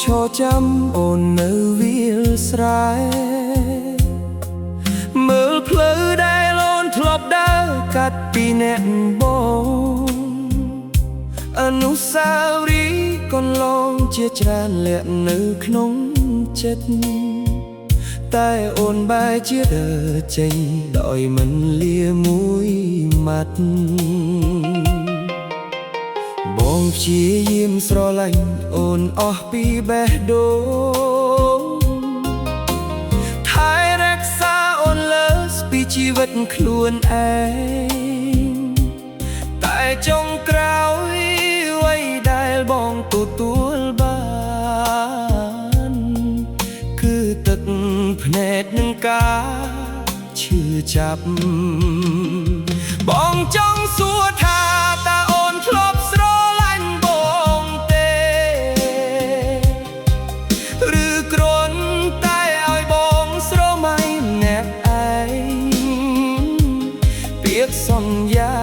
ឈរចាំអូននៅវាលស្រែមើលផ្លូវដែលអូនធ្លាប់ដើរកាត់ពីអ្នកបងអនុស្សាវរីយ៍កន្លងជាច្រើនលាក់នៅក្នុងចិត្តតែអូនបែរជាដើរចេញដោយមិនលាមួយម៉ាត់បងព្យាយាមស្រឡាញ់អូនអស់ពីបេះដូងថែរក្សាអូនលើសពីជីវិតខ្លួនឯងតែចុងក្រោយអ្វីដែលបងទទួលបានគឺទឹកភ្នែកនឹងការឈឺចាប់បងចង់សួរថាតើអូនធ្លាប់ស្រឡាញ់បងទេឬគ្រាន់តែឲ្យបងស្រមៃម្នាក់ឯងពាក្យសន្យា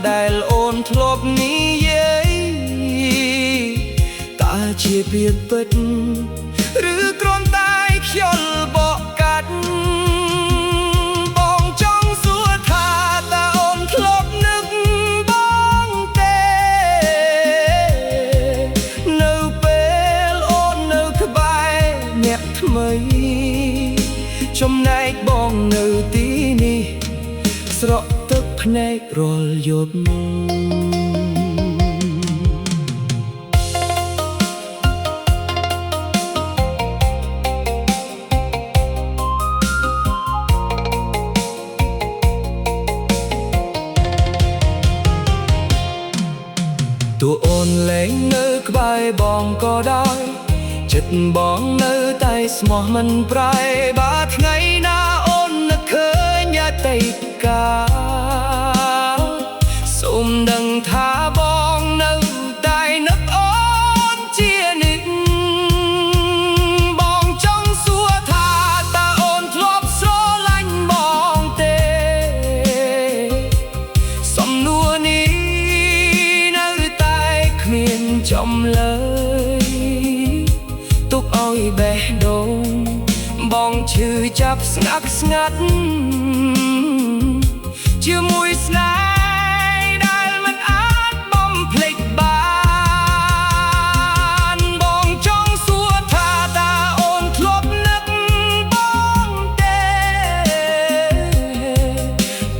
ដែលអូនធ្លាប់និយាយតើជាពាក្យពិតឬគ្រាន់តែខ្យល់បកកាត់បងចង់សួរថាតើអូនធ្លាប់នឹកបងទេនៅពេលអូននៅក្បែរអ្នកថ្មីចំណែកបងនៅទីនេះស្រក់ទឹកភ្នែករាល់យប់តួអូនលែងនៅក្បែរបងក៏ដោយចិត្តបងនៅតែស្មោះមិនប្រែបើថ្ងៃណាអូននឹកឃើញអតីតកាលសូមដឹងថាបងនៅតែនឹកអូនជានិច្ចបងចង់សួរថាតើអូនធ្លាប់ស្រឡាញ់បងទេសំណួរនេះមានចំលើយទុកឲ្យបេះដូងបងឈឺចាប់ស្ងាត់ស្ងាត់ជាមួយស្នេហ៍ដែលមិនអាចបំភ្លេចបានបងចង់សួរថាតើអូនធ្លាប់នឹកបងទេ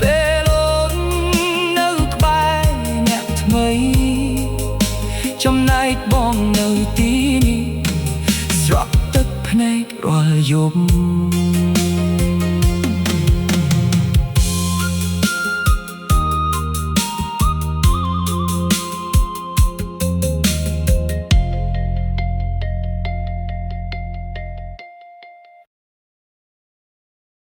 ពេលអូននៅក្បែរអ្នកថ្មីចំណែកបងនៅទីនេះស្រក់ទឹកភ្នែករាល់យប់